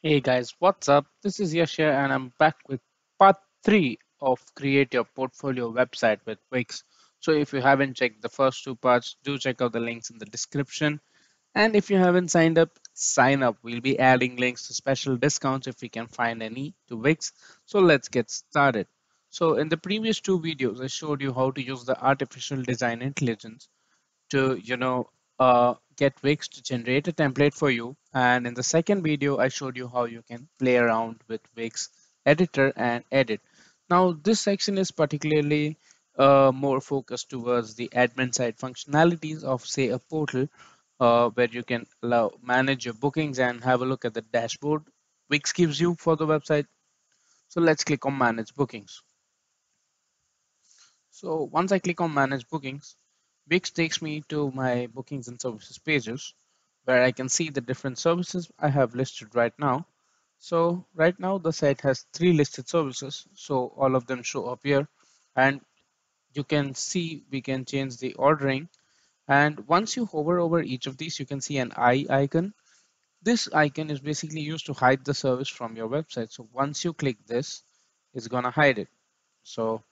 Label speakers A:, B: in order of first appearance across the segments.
A: Hey guys, what's up? This is Yash here, and I'm back with part 3 of Create Your Portfolio website with Wix. So if you haven't checked the first two parts, do check out the links in the description. And if you haven't signed up, sign up. We'll be adding links to special discounts if we can find any to Wix. So let's get started. So in the previous two videos, I showed you how to use the artificial design intelligence to get Wix to generate a template for you, and in the second video I showed you how you can play around with Wix editor and edit. Now this section is particularly more focused towards the admin side functionalities of say a portal where you can manage your bookings and have a look at the dashboard Wix gives you for the website. So let's click on manage bookings. So once I click on manage bookings, Wix takes me to my bookings and services pages where I can see the different services I have listed right now. So right now the site has 3 listed services. So all of them show up here, and you can see we can change the ordering. And once you hover over each of these, you can see an eye icon. This icon is basically used to hide the service from your website. So once you click this, it's gonna hide it. So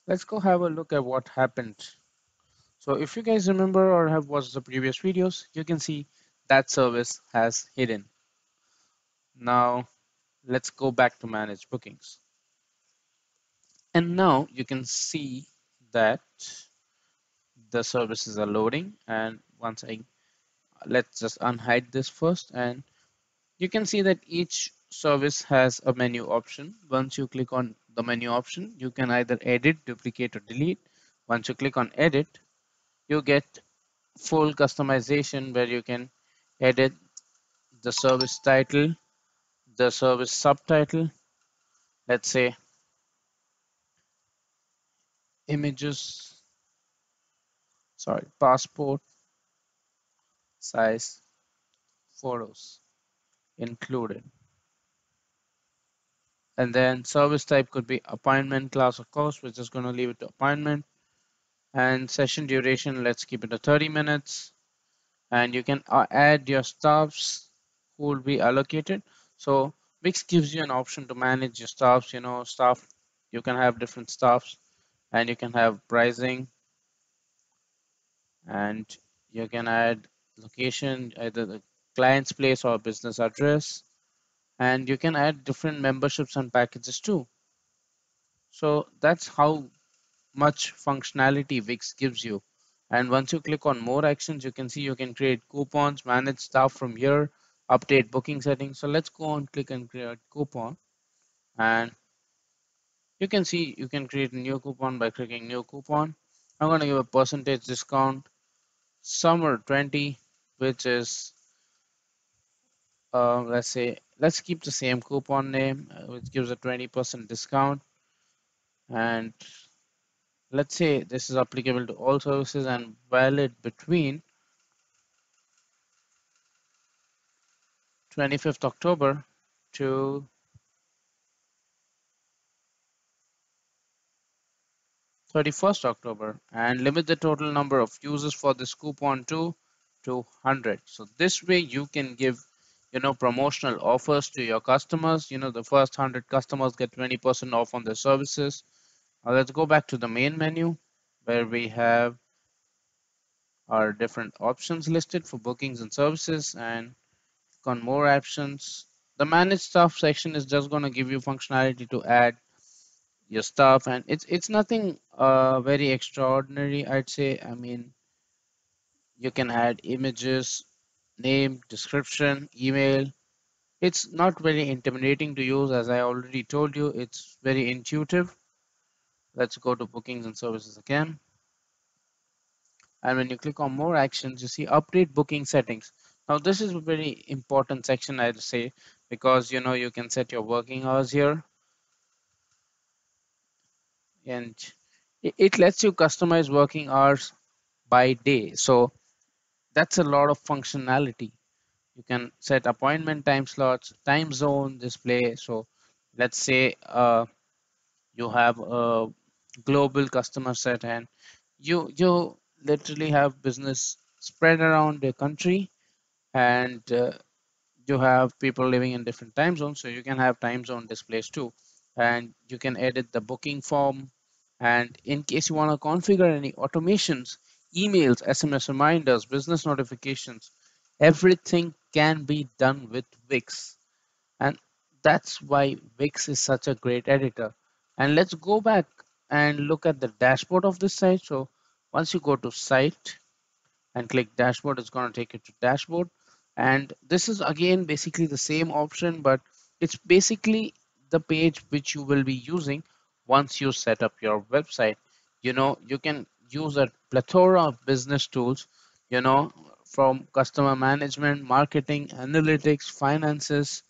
A: let's go have a look at what happened. So if you guys remember or have watched the previous videos, you can see that service has hidden. Now let's go back to manage bookings. And now you can see that the services are loading. And once I let's just unhide this first, and you can see that each service has a menu option. Once you click on the menu option, you can either edit, duplicate, or delete. Once you click on edit, you get full customization where you can edit the service title, the service subtitle, let's say images, sorry, passport size photos included. And then service type could be appointment, class, or course. We're just going to leave it to appointment. And session duration, let's keep it to 30 minutes. And you can add your staffs who will be allocated. So Wix gives you an option to manage your staffs. Staff, you can have different staffs, and you can have pricing, and you can add location, either the client's place or business address, and you can add different memberships and packages too. So that's how much functionality Wix gives you. And once you click on more actions, you can see you can create coupons, manage stuff from here, update booking settings. So let's go on, click and create coupon, and you can see you can create a new coupon by clicking new coupon. I'm going to give a percentage discount summer 20, which is let's say let's keep the same coupon name, which gives a 20% discount. And let's say this is applicable to all services and valid between 25th October to 31st October, and limit the total number of users for this coupon to 200. So this way you can give promotional offers to your customers. The first 100 customers get 20% off on their services. Now let's go back to the main menu where we have our different options listed for bookings and services, and on more options. The manage stuff section is just going to give you functionality to add your stuff, and it's nothing very extraordinary, I'd say. I mean, you can add images, name, description, email. It's not very intimidating to use, as I already told you. It's very intuitive. Let's go to bookings and services again. And when you click on more actions, you see update booking settings. Now this is a very important section, I'd say, because you can set your working hours here, and it lets you customize working hours by day. So that's a lot of functionality. You can set appointment time slots, time zone display. So let's say you have a global customer set, and you literally have business spread around the country, and You have people living in different time zones, so you can have time zone displays too. And you can edit the booking form. And in case you want to configure any automations, emails, SMS reminders, business notifications, everything can be done with Wix. And that's why Wix is such a great editor. And let's go back and look at the dashboard of this site. So once you go to site and click dashboard, it's going to take you to dashboard. And this is again basically the same option, but it's basically the page which you will be using once you set up your website. You can use a plethora of business tools, you know, from customer management, marketing, analytics, finances.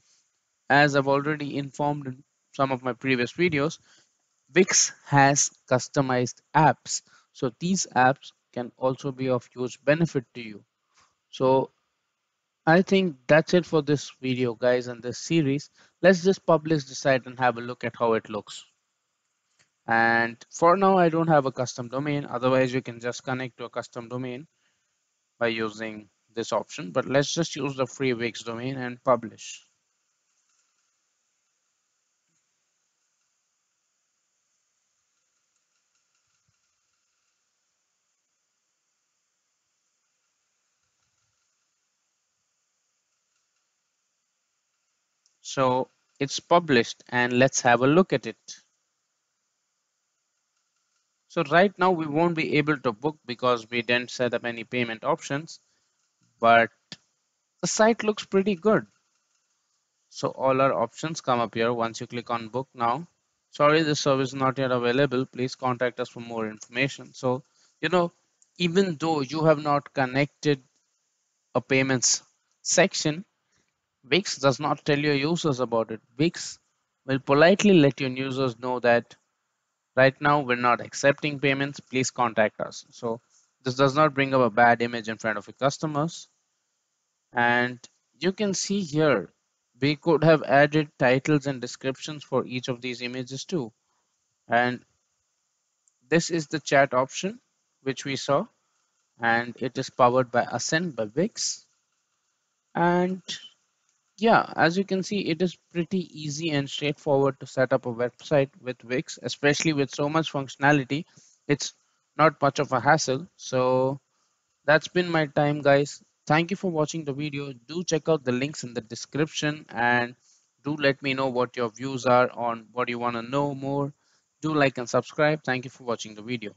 A: As I've already informed in some of my previous videos, Wix has customized apps. So these apps can also be of huge benefit to you. So I think that's it for this video, guys, and this series. Let's just publish the site and have a look at how it looks. And for now, I don't have a custom domain. Otherwise, you can just connect to a custom domain by using this option. But let's just use the free Wix domain and publish. So it's published, and let's have a look at it. So right now we won't be able to book because we didn't set up any payment options, but the site looks pretty good. So all our options come up here once you click on book now. Sorry, this service is not yet available. Please contact us for more information. So, you know, even though you have not connected a payments section, Wix does not tell your users about it. Wix will politely let your users know that right now we're not accepting payments. Please contact us. So this does not bring up a bad image in front of your customers. And you can see here, we could have added titles and descriptions for each of these images too. And this is the chat option, which we saw, and it is powered by Ascend by Wix. And yeah, as you can see, it is pretty easy and straightforward to set up a website with Wix, especially with so much functionality. It's not much of a hassle. So that's been my time, guys. Thank you for watching the video. Do check out the links in the description and do let me know what your views are on what you want to know more. Do like and subscribe. Thank you for watching the video.